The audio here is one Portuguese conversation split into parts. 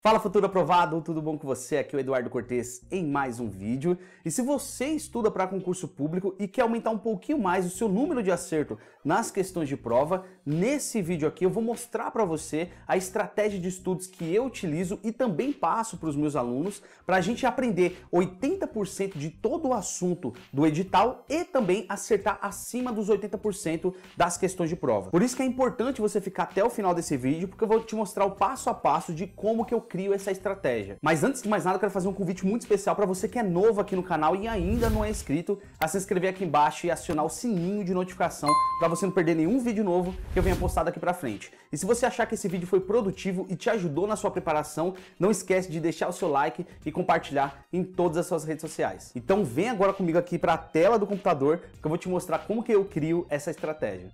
Fala futuro aprovado, tudo bom com você? Aqui é o Eduardo Cortes em mais um vídeo. E se você estuda para concurso público e quer aumentar um pouquinho mais o seu número de acerto nas questões de prova, nesse vídeo aqui eu vou mostrar para você a estratégia de estudos que eu utilizo e também passo para os meus alunos para a gente aprender 80% de todo o assunto do edital e também acertar acima dos 80% das questões de prova. Por isso que é importante você ficar até o final desse vídeo, porque eu vou te mostrar o passo a passo de como que eu crio essa estratégia. Mas antes de mais nada, eu quero fazer um convite muito especial para você que é novo aqui no canal e ainda não é inscrito, a se inscrever aqui embaixo e acionar o sininho de notificação para você não perder nenhum vídeo novo que eu venha postar daqui para frente. E se você achar que esse vídeo foi produtivo e te ajudou na sua preparação, não esquece de deixar o seu like e compartilhar em todas as suas redes sociais. Então vem agora comigo aqui para a tela do computador que eu vou te mostrar como que eu crio essa estratégia.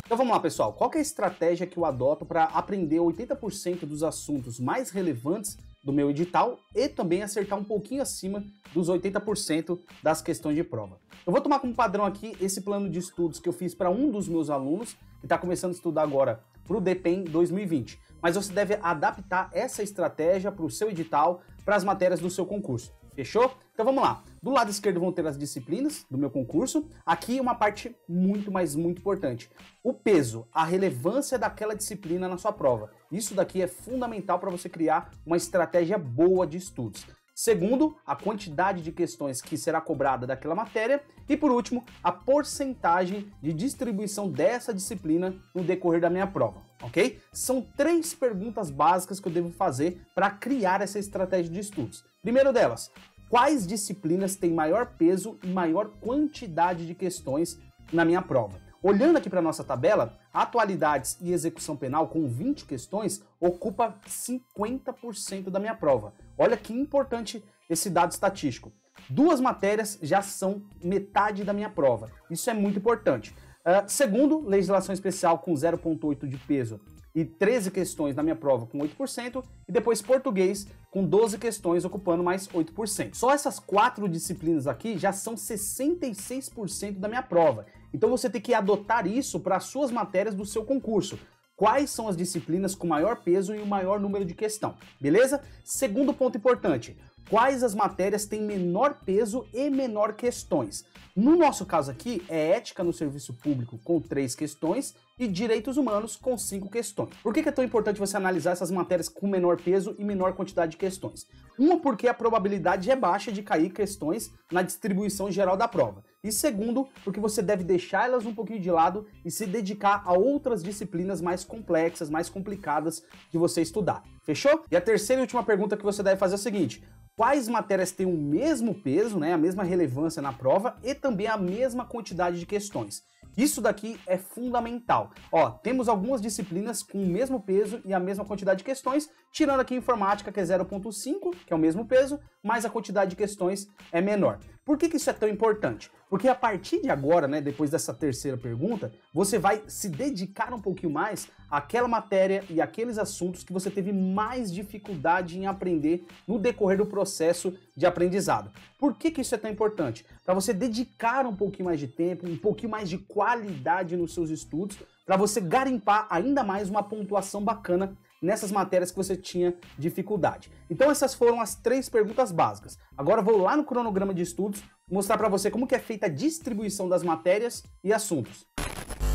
Então vamos lá, pessoal. Qual que é a estratégia que eu adoto para aprender 80% dos assuntos mais relevantes do meu edital e também acertar um pouquinho acima dos 80% das questões de prova? Eu vou tomar como padrão aqui esse plano de estudos que eu fiz para um dos meus alunos que está começando a estudar agora para o DPEM 2020. Mas você deve adaptar essa estratégia para o seu edital, para as matérias do seu concurso. Fechou? Então vamos lá. Do lado esquerdo vão ter as disciplinas do meu concurso. Aqui uma parte muito importante. O peso, a relevância daquela disciplina na sua prova. Isso daqui é fundamental para você criar uma estratégia boa de estudos. Segundo, a quantidade de questões que será cobrada daquela matéria. E por último, a porcentagem de distribuição dessa disciplina no decorrer da minha prova, ok? São 3 perguntas básicas que eu devo fazer para criar essa estratégia de estudos. Primeiro delas, quais disciplinas têm maior peso e maior quantidade de questões na minha prova? Olhando aqui para a nossa tabela, atualidades e execução penal com 20 questões ocupa 50% da minha prova. Olha que importante esse dado estatístico. 2 matérias já são metade da minha prova. Isso é muito importante. Segundo, legislação especial com 0,8 de peso e 13 questões na minha prova com 8%, e depois português com 12 questões ocupando mais 8%. Só essas 4 disciplinas aqui já são 66% da minha prova. Então você tem que adotar isso para as suas matérias do seu concurso. Quais são as disciplinas com maior peso e o maior número de questão, beleza? Segundo ponto importante, quais as matérias têm menor peso e menor questões? No nosso caso aqui, é ética no serviço público com 3 questões e direitos humanos com 5 questões. Por que é tão importante você analisar essas matérias com menor peso e menor quantidade de questões? Uma, porque a probabilidade é baixa de cair questões na distribuição geral da prova. E segundo, porque você deve deixar elas um pouquinho de lado e se dedicar a outras disciplinas mais complexas, mais complicadas de você estudar. Fechou? E a terceira e última pergunta que você deve fazer é a seguinte: quais matérias têm o mesmo peso, né, a mesma relevância na prova e também a mesma quantidade de questões? Isso daqui é fundamental. Ó, temos algumas disciplinas com o mesmo peso e a mesma quantidade de questões, tirando aqui informática, que é 0,5, que é o mesmo peso, mas a quantidade de questões é menor. Por que isso é tão importante? Porque a partir de agora, né, depois dessa terceira pergunta, você vai se dedicar um pouquinho mais àquela matéria e àqueles assuntos que você teve mais dificuldade em aprender no decorrer do processo de aprendizado. Por que isso é tão importante? Para você dedicar um pouquinho mais de tempo, um pouquinho mais de qualidade nos seus estudos, para você garimpar ainda mais uma pontuação bacana nessas matérias que você tinha dificuldade. Então essas foram as 3 perguntas básicas. Agora eu vou lá no cronograma de estudos mostrar para você como que é feita a distribuição das matérias e assuntos.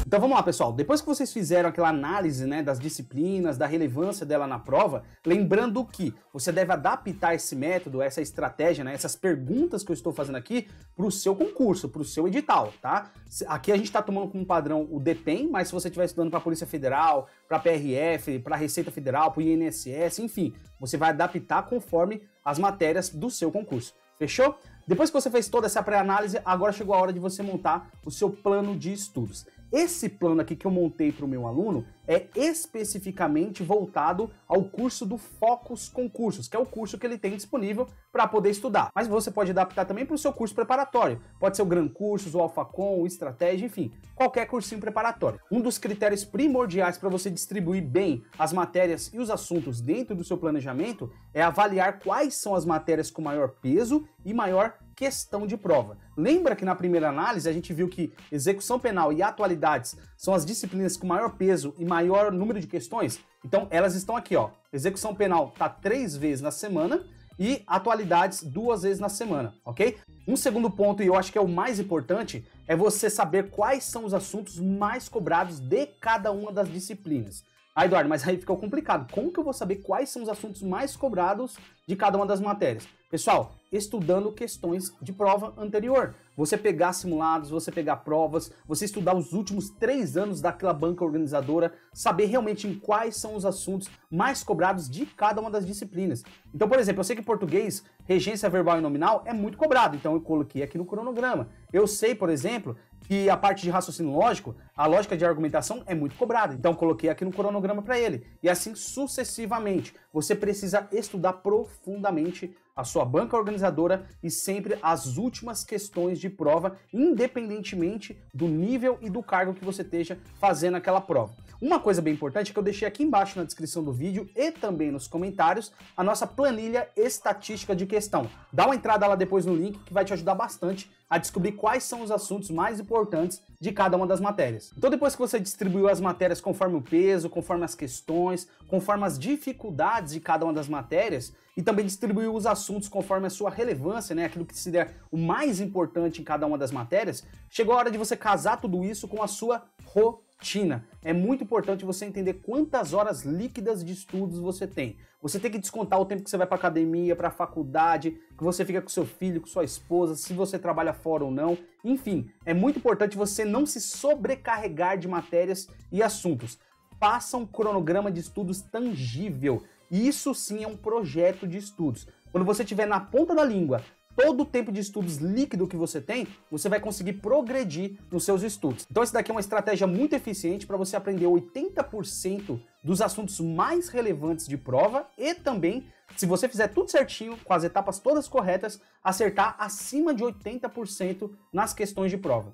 Então vamos lá, pessoal. Depois que vocês fizeram aquela análise, né, das disciplinas, da relevância dela na prova, lembrando que você deve adaptar esse método, essa estratégia, né, essas perguntas que eu estou fazendo aqui para o seu concurso, para o seu edital, tá? Aqui a gente está tomando como padrão o DPEM, mas se você estiver estudando para a Polícia Federal, para a PRF, para a Receita Federal, para o INSS, enfim, você vai adaptar conforme as matérias do seu concurso. Fechou? Depois que você fez toda essa pré-análise, agora chegou a hora de você montar o seu plano de estudos. Esse plano aqui que eu montei para o meu aluno é especificamente voltado ao curso do Focus Concursos, que é o curso que ele tem disponível para poder estudar. Mas você pode adaptar também para o seu curso preparatório. Pode ser o Gran Cursos, o Alphacom, o Estratégia, enfim, qualquer cursinho preparatório. Um dos critérios primordiais para você distribuir bem as matérias e os assuntos dentro do seu planejamento é avaliar quais são as matérias com maior peso e maior questão de prova. Lembra que na primeira análise a gente viu que execução penal e atualidades são as disciplinas com maior peso e maior número de questões? Então elas estão aqui, ó. Execução penal tá 3 vezes na semana e atualidades 2 vezes na semana, ok? Um segundo ponto, e eu acho que é o mais importante, é você saber quais são os assuntos mais cobrados de cada uma das disciplinas. Ah, Eduardo, mas aí ficou complicado. Como que eu vou saber quais são os assuntos mais cobrados de cada uma das matérias? Pessoal, estudando questões de prova anterior. Você pegar simulados, você pegar provas, você estudar os últimos 3 anos daquela banca organizadora, saber realmente em quais são os assuntos mais cobrados de cada uma das disciplinas. Então, por exemplo, eu sei que português, regência verbal e nominal é muito cobrado, então eu coloquei aqui no cronograma. Eu sei, por exemplo, que a parte de raciocínio lógico, a lógica de argumentação é muito cobrada, então eu coloquei aqui no cronograma para ele. E assim sucessivamente. Você precisa estudar profundamente a sua banca organizadora e sempre as últimas questões de prova, independentemente do nível e do cargo que você esteja fazendo aquela prova. Uma coisa bem importante é que eu deixei aqui embaixo na descrição do vídeo e também nos comentários a nossa planilha estatística de questão. Dá uma entrada lá depois no link que vai te ajudar bastante a descobrir quais são os assuntos mais importantes de cada uma das matérias. Então depois que você distribuiu as matérias conforme o peso, conforme as questões, conforme as dificuldades de cada uma das matérias, e também distribuiu os assuntos conforme a sua relevância, né, aquilo que seria o mais importante em cada uma das matérias, chegou a hora de você casar tudo isso com a sua rotina. É muito importante você entender quantas horas líquidas de estudos você tem. Você tem que descontar o tempo que você vai para academia, para a faculdade, que você fica com seu filho, com sua esposa, se você trabalha fora ou não. Enfim, é muito importante você não se sobrecarregar de matérias e assuntos. Faça um cronograma de estudos tangível. Isso sim é um projeto de estudos. Quando você tiver na ponta da língua todo o tempo de estudos líquido que você tem, você vai conseguir progredir nos seus estudos. Então essa daqui é uma estratégia muito eficiente para você aprender 80% dos assuntos mais relevantes de prova e também, se você fizer tudo certinho, com as etapas todas corretas, acertar acima de 80% nas questões de prova.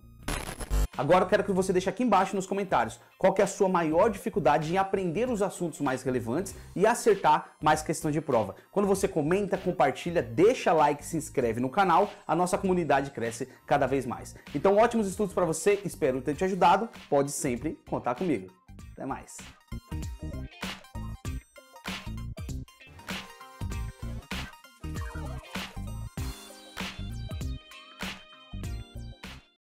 Agora eu quero que você deixe aqui embaixo nos comentários qual que é a sua maior dificuldade em aprender os assuntos mais relevantes e acertar mais questões de prova. Quando você comenta, compartilha, deixa like, se inscreve no canal, a nossa comunidade cresce cada vez mais. Então ótimos estudos para você, espero ter te ajudado, pode sempre contar comigo. Até mais!